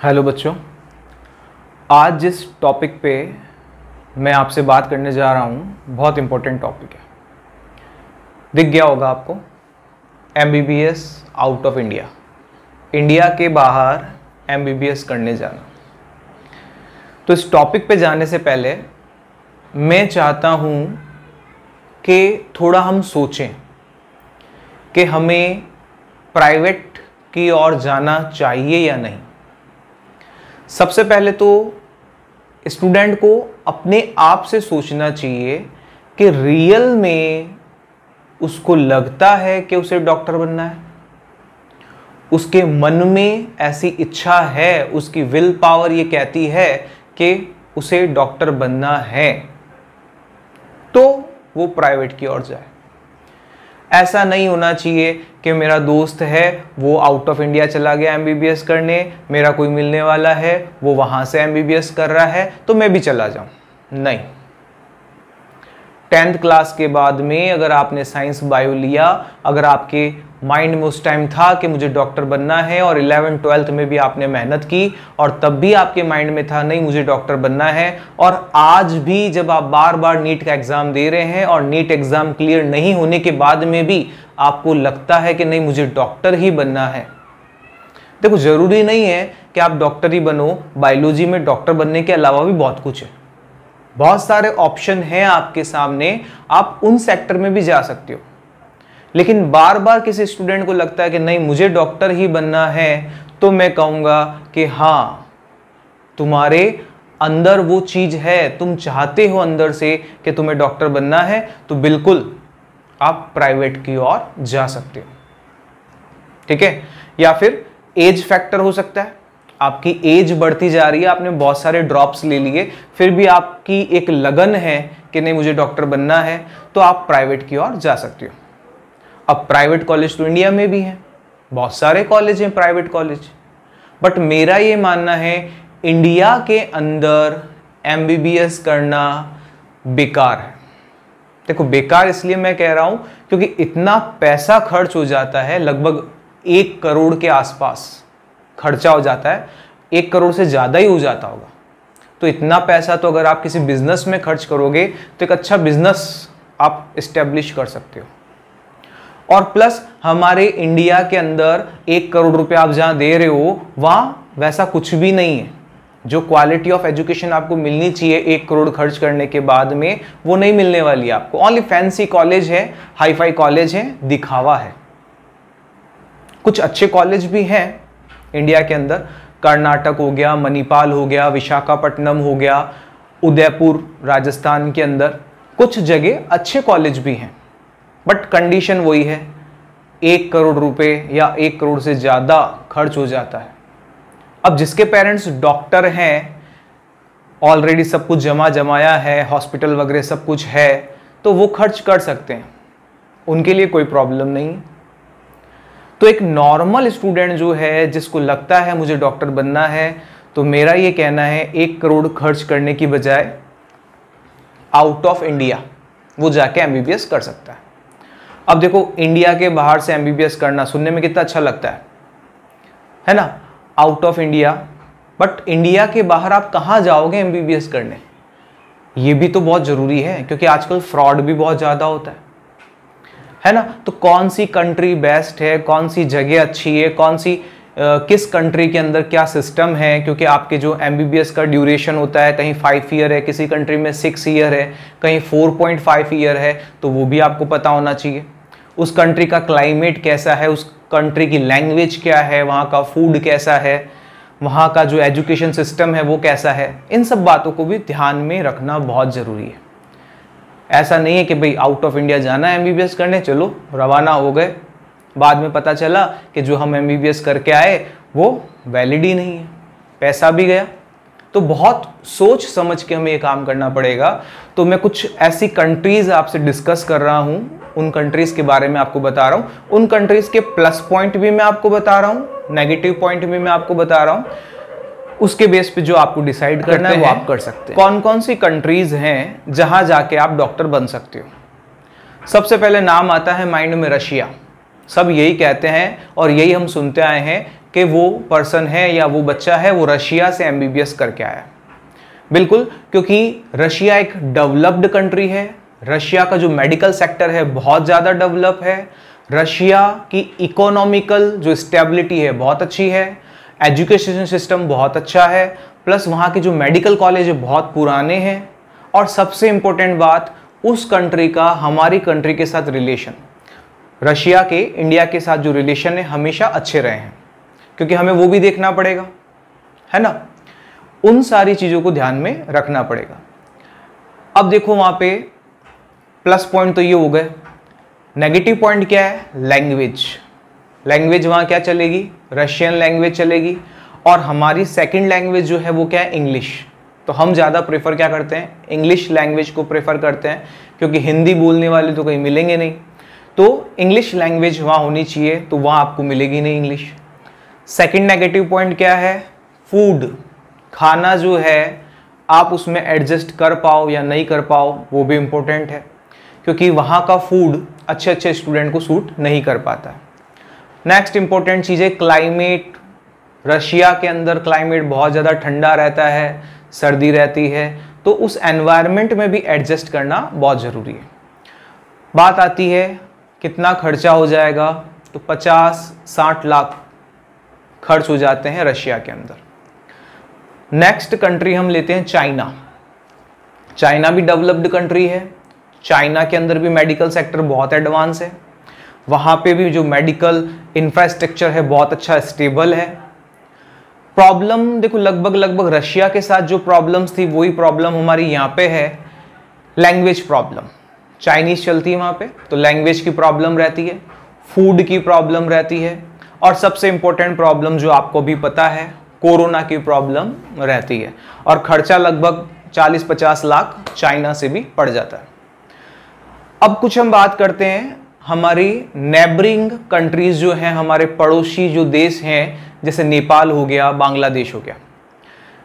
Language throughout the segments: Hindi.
हेलो बच्चों, आज जिस टॉपिक पे मैं आपसे बात करने जा रहा हूँ बहुत इम्पोर्टेंट टॉपिक है। दिख गया होगा आपको, MBBS out of India, India के बाहर MBBS करने जाना। तो इस टॉपिक पे जाने से पहले मैं चाहता हूँ कि थोड़ा हम सोचें कि हमें प्राइवेट की ओर जाना चाहिए या नहीं। सबसे पहले तो स्टूडेंट को अपने आप से सोचना चाहिए कि रियल में उसको लगता है कि उसे डॉक्टर बनना है, उसके मन में ऐसी इच्छा है, उसकी विल पावर ये कहती है कि उसे डॉक्टर बनना है, तो वो प्राइवेट की ओर जाए। ऐसा नहीं होना चाहिए कि मेरा दोस्त है वो आउट ऑफ इंडिया चला गया MBBS करने, मेरा कोई मिलने वाला है वो वहाँ से MBBS कर रहा है तो मैं भी चला जाऊँ। नहीं, 10th क्लास के बाद में अगर आपने साइंस बायो लिया, अगर आपके माइंड में उस टाइम था कि मुझे डॉक्टर बनना है और 11th 12th में भी आपने मेहनत की और तब भी आपके माइंड में था नहीं मुझे डॉक्टर बनना है, और आज भी जब आप बार बार नीट का एग्जाम दे रहे हैं और नीट एग्जाम क्लियर नहीं होने के बाद में भी आपको लगता है कि नहीं मुझे डॉक्टर ही बनना है। देखो, जरूरी नहीं है कि आप डॉक्टर ही बनो, बायोलॉजी में डॉक्टर बनने के अलावा भी बहुत कुछ है, बहुत सारे ऑप्शन हैं आपके सामने, आप उन सेक्टर में भी जा सकते हो। लेकिन बार बार किसी स्टूडेंट को लगता है कि नहीं मुझे डॉक्टर ही बनना है, तो मैं कहूँगा कि हाँ, तुम्हारे अंदर वो चीज़ है, तुम चाहते हो अंदर से कि तुम्हें डॉक्टर बनना है, तो बिल्कुल आप प्राइवेट की ओर जा सकते हो। ठीक है, या फिर एज फैक्टर हो सकता है, आपकी एज बढ़ती जा रही है, आपने बहुत सारे ड्रॉप्स ले लिए, फिर भी आपकी एक लगन है कि नहीं मुझे डॉक्टर बनना है, तो आप प्राइवेट की ओर जा सकते हो। अब प्राइवेट कॉलेज तो इंडिया में भी हैं, बहुत सारे कॉलेज हैं प्राइवेट कॉलेज, बट मेरा ये मानना है इंडिया के अंदर MBBS करना बेकार है। देखो, बेकार इसलिए मैं कह रहा हूं क्योंकि इतना पैसा खर्च हो जाता है, लगभग 1 करोड़ के आसपास खर्चा हो जाता है, 1 करोड़ से ज़्यादा ही हो जाता होगा। तो इतना पैसा तो अगर आप किसी बिजनेस में खर्च करोगे तो एक अच्छा बिजनेस आप इस्टेब्लिश कर सकते हो। और प्लस हमारे इंडिया के अंदर 1 करोड़ रुपए आप जहाँ दे रहे हो वहाँ वैसा कुछ भी नहीं है। जो क्वालिटी ऑफ एजुकेशन आपको मिलनी चाहिए 1 करोड़ खर्च करने के बाद में, वो नहीं मिलने वाली है आपको। ओनली फैंसी कॉलेज है, हाई फाई कॉलेज है, दिखावा है। कुछ अच्छे कॉलेज भी हैं इंडिया के अंदर, कर्नाटक हो गया, मणिपाल हो गया, विशाखापट्टनम हो गया, उदयपुर राजस्थान के अंदर कुछ जगह अच्छे कॉलेज भी हैं, बट कंडीशन वही है, 1 करोड़ रुपए या 1 करोड़ से ज़्यादा खर्च हो जाता है। अब जिसके पेरेंट्स डॉक्टर हैं, ऑलरेडी सब कुछ जमाया है, हॉस्पिटल वगैरह सब कुछ है, तो वो खर्च कर सकते हैं, उनके लिए कोई प्रॉब्लम नहीं। तो एक नॉर्मल स्टूडेंट जो है जिसको लगता है मुझे डॉक्टर बनना है, तो मेरा ये कहना है 1 करोड़ खर्च करने की बजाय आउट ऑफ इंडिया वो जाके MBBS कर सकता है। अब देखो, इंडिया के बाहर से MBBS करना सुनने में कितना अच्छा लगता है ना, out of India, but India के बाहर आप कहाँ जाओगे MBBS करने, ये भी तो बहुत ज़रूरी है, क्योंकि आजकल फ्रॉड भी बहुत ज़्यादा होता है ना। तो कौन सी कंट्री बेस्ट है, कौन सी जगह अच्छी है, कौन सी किस कंट्री के अंदर क्या सिस्टम है, क्योंकि आपके जो MBBS का ड्यूरेशन होता है, कहीं 5 ईयर है, किसी कंट्री में 6 ईयर है, कहीं 4.5 ईयर है, तो वो भी आपको पता होना चाहिए। उस कंट्री का क्लाइमेट कैसा है, उस कंट्री की लैंग्वेज क्या है, वहाँ का फूड कैसा है, वहाँ का जो एजुकेशन सिस्टम है वो कैसा है, इन सब बातों को भी ध्यान में रखना बहुत ज़रूरी है। ऐसा नहीं है कि भाई आउट ऑफ इंडिया जाना है MBBS करने, चलो रवाना हो गए, बाद में पता चला कि जो हम MBBS करके आए वो वैलिड ही नहीं है, पैसा भी गया। तो बहुत सोच समझ के हमें ये काम करना पड़ेगा। तो मैं कुछ ऐसी कंट्रीज़ आपसे डिस्कस कर रहा हूँ, उन कंट्रीज़ के बारे में आपको बता रहा हूँ, उन कंट्रीज़ के प्लस पॉइंट भी मैं आपको बता रहा हूँ, नेगेटिव पॉइंट भी मैं आपको बता रहा हूँ, उसके बेस पे जो आपको डिसाइड करना है वो आप कर सकते हैं। कौन कौन सी कंट्रीज़ हैं जहाँ जाके आप डॉक्टर बन सकते हो। सबसे पहले नाम आता है माइंड में रशिया। सब यही कहते हैं और यही हम सुनते आए हैं कि वो पर्सन है या वो बच्चा है वो रशिया से एमबीबीएस करके आया। बिल्कुल, क्योंकि रशिया एक डेवलप्ड कंट्री है, रशिया का जो मेडिकल सेक्टर है बहुत ज़्यादा डेवलप है, रशिया की इकोनॉमिकल जो स्टेबिलिटी है बहुत अच्छी है, एजुकेशन सिस्टम बहुत अच्छा है, प्लस वहाँ के जो मेडिकल कॉलेज है बहुत पुराने हैं, और सबसे इम्पोर्टेंट बात उस कंट्री का हमारी कंट्री के साथ रिलेशन, रशिया के इंडिया के साथ जो रिलेशन है हमेशा अच्छे रहे हैं, क्योंकि हमें वो भी देखना पड़ेगा, है ना। उन सारी चीज़ों को ध्यान में रखना पड़ेगा। अब देखो वहाँ पे प्लस पॉइंट तो ये हो गए, नेगेटिव पॉइंट क्या है? लैंग्वेज। लैंग्वेज वहाँ क्या चलेगी? रशियन लैंग्वेज चलेगी, और हमारी सेकंड लैंग्वेज जो है वो क्या है? इंग्लिश। तो हम ज़्यादा प्रेफर क्या करते हैं? इंग्लिश लैंग्वेज को प्रेफर करते हैं, क्योंकि हिंदी बोलने वाले तो कहीं मिलेंगे नहीं, तो इंग्लिश लैंग्वेज वहाँ होनी चाहिए, तो वहाँ आपको मिलेगी नहीं इंग्लिश। सेकंड नेगेटिव पॉइंट क्या है? फूड। खाना जो है आप उसमें एडजस्ट कर पाओ या नहीं कर पाओ वो भी इम्पोर्टेंट है, क्योंकि वहाँ का फूड अच्छे अच्छे स्टूडेंट को सूट नहीं कर पाता है। नेक्स्ट इंपॉर्टेंट चीज़ है क्लाइमेट। रशिया के अंदर क्लाइमेट बहुत ज़्यादा ठंडा रहता है, सर्दी रहती है, तो उस एनवायरनमेंट में भी एडजस्ट करना बहुत ज़रूरी है। बात आती है कितना खर्चा हो जाएगा, तो 50-60 लाख खर्च हो जाते हैं रशिया के अंदर। नेक्स्ट कंट्री हम लेते हैं चाइना। चाइना भी डेवलप्ड कंट्री है, चाइना के अंदर भी मेडिकल सेक्टर बहुत एडवांस है, वहाँ पे भी जो मेडिकल इंफ्रास्ट्रक्चर है बहुत अच्छा स्टेबल है। प्रॉब्लम देखो लगभग रशिया के साथ जो प्रॉब्लम्स थी वही प्रॉब्लम हमारी यहाँ पे है, लैंग्वेज प्रॉब्लम। चाइनीज़ चलती है वहाँ पे, तो लैंग्वेज की प्रॉब्लम रहती है, फूड की प्रॉब्लम रहती है, और सबसे इम्पोर्टेंट प्रॉब्लम जो आपको भी पता है कोरोना की प्रॉब्लम रहती है, और खर्चा लगभग 40-50 लाख चाइना से भी पड़ जाता है। अब कुछ हम बात करते हैं हमारी नेबरिंग कंट्रीज जो हैं, हमारे पड़ोसी जो देश हैं, जैसे नेपाल हो गया, बांग्लादेश हो गया।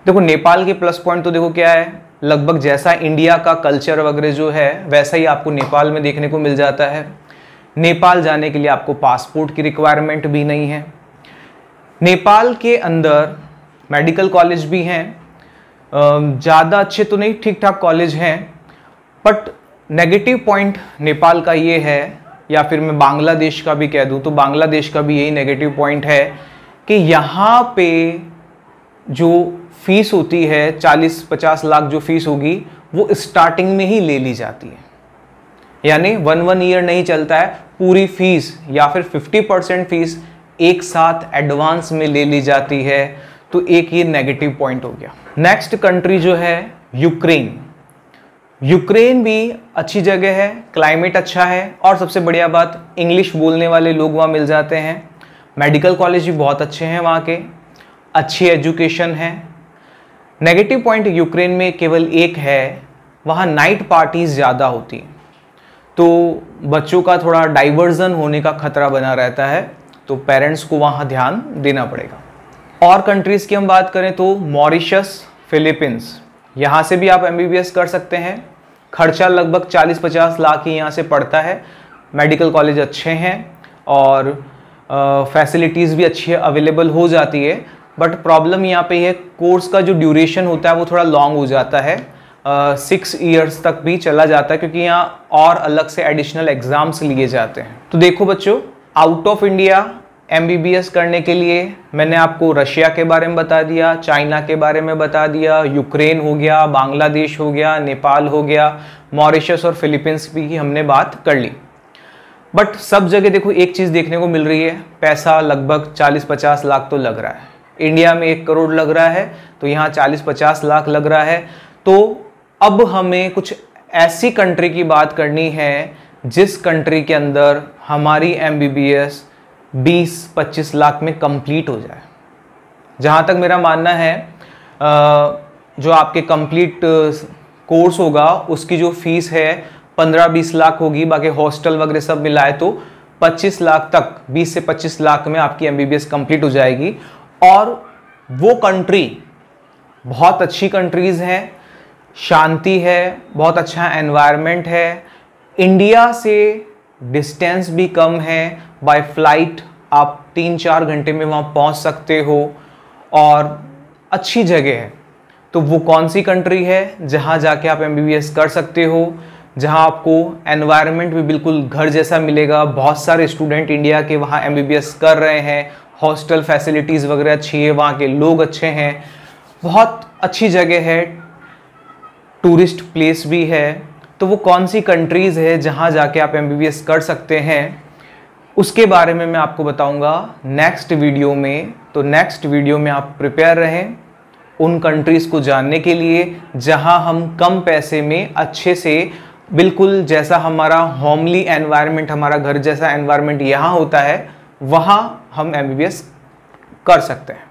देखो नेपाल के प्लस पॉइंट तो देखो क्या है, लगभग जैसा इंडिया का कल्चर वगैरह जो है वैसा ही आपको नेपाल में देखने को मिल जाता है। नेपाल जाने के लिए आपको पासपोर्ट की रिक्वायरमेंट भी नहीं है। नेपाल के अंदर मेडिकल कॉलेज भी हैं, ज़्यादा अच्छे तो नहीं, ठीक ठाक कॉलेज हैं, बट नेगेटिव पॉइंट नेपाल का ये है, या फिर मैं बांग्लादेश का भी कह दूं तो बांग्लादेश का भी यही नेगेटिव पॉइंट है कि यहाँ पे जो फीस होती है 40-50 लाख जो फीस होगी वो स्टार्टिंग में ही ले ली जाती है, यानी 1 ईयर नहीं चलता है, पूरी फीस या फिर 50% फीस एक साथ एडवांस में ले ली जाती है, तो एक ये नेगेटिव पॉइंट हो गया। नेक्स्ट कंट्री जो है यूक्रेन। यूक्रेन भी अच्छी जगह है, क्लाइमेट अच्छा है, और सबसे बढ़िया बात इंग्लिश बोलने वाले लोग वहाँ मिल जाते हैं, मेडिकल कॉलेज भी बहुत अच्छे हैं वहाँ के, अच्छी एजुकेशन है। नेगेटिव पॉइंट यूक्रेन में केवल एक है, वहाँ नाइट पार्टीज ज़्यादा होती हैं, तो बच्चों का थोड़ा डाइवर्जन होने का खतरा बना रहता है, तो पेरेंट्स को वहाँ ध्यान देना पड़ेगा। और कंट्रीज़ की हम बात करें तो मॉरिशस, फिलीपींस, यहाँ से भी आप एमबीबीएस कर सकते हैं। खर्चा लगभग 40-50 लाख ही यहाँ से पड़ता है, मेडिकल कॉलेज अच्छे हैं और फैसिलिटीज़ भी अच्छी अवेलेबल हो जाती है, बट प्रॉब्लम यहाँ पे है कोर्स का जो ड्यूरेशन होता है वो थोड़ा लॉन्ग हो जाता है, 6 ईयर्स तक भी चला जाता है, क्योंकि यहाँ और अलग से एडिशनल एग्ज़ाम्स लिए जाते हैं। तो देखो बच्चों, आउट ऑफ इंडिया एमबीबीएस करने के लिए मैंने आपको रशिया के बारे में बता दिया, चाइना के बारे में बता दिया, यूक्रेन हो गया, बांग्लादेश हो गया, नेपाल हो गया, मॉरिशस और फिलीपींस भी हमने बात कर ली। बट सब जगह देखो एक चीज़ देखने को मिल रही है, पैसा लगभग 40-50 लाख तो लग रहा है। इंडिया में 1 करोड़ लग रहा है, तो यहाँ 40-50 लाख लग रहा है। तो अब हमें कुछ ऐसी कंट्री की बात करनी है जिस कंट्री के अंदर हमारी एमबीबीएस 20-25 लाख में कंप्लीट हो जाए। जहाँ तक मेरा मानना है, जो आपके कंप्लीट कोर्स होगा उसकी जो फीस है 15-20 लाख होगी, बाकी हॉस्टल वगैरह सब मिलाए तो 25 लाख तक, 20 से 25 लाख में आपकी एमबीबीएस कंप्लीट हो जाएगी। और वो कंट्री बहुत अच्छी कंट्रीज़ हैं, शांति है, बहुत अच्छा एनवायरनमेंट है, इंडिया से डिस्टेंस भी कम है, बाय फ्लाइट आप 3-4 घंटे में वहाँ पहुँच सकते हो और अच्छी जगह है। तो वो कौन सी कंट्री है जहाँ जाके आप MBBS कर सकते हो, जहाँ आपको एनवायरनमेंट भी बिल्कुल घर जैसा मिलेगा। बहुत सारे स्टूडेंट इंडिया के वहाँ MBBS कर रहे हैं, हॉस्टल फैसिलिटीज़ वगैरह अच्छी है, वहाँ के लोग अच्छे हैं, बहुत अच्छी जगह है, टूरिस्ट प्लेस भी है। तो वो कौन सी कंट्रीज़ है जहाँ जाके आप MBBS कर सकते हैं, उसके बारे में मैं आपको बताऊंगा नेक्स्ट वीडियो में। तो नेक्स्ट वीडियो में आप प्रिपेयर रहें उन कंट्रीज़ को जानने के लिए जहां हम कम पैसे में अच्छे से, बिल्कुल जैसा हमारा होमली एनवायरनमेंट, हमारा घर जैसा एनवायरनमेंट यहाँ होता है, वहाँ हम MBBS कर सकते हैं।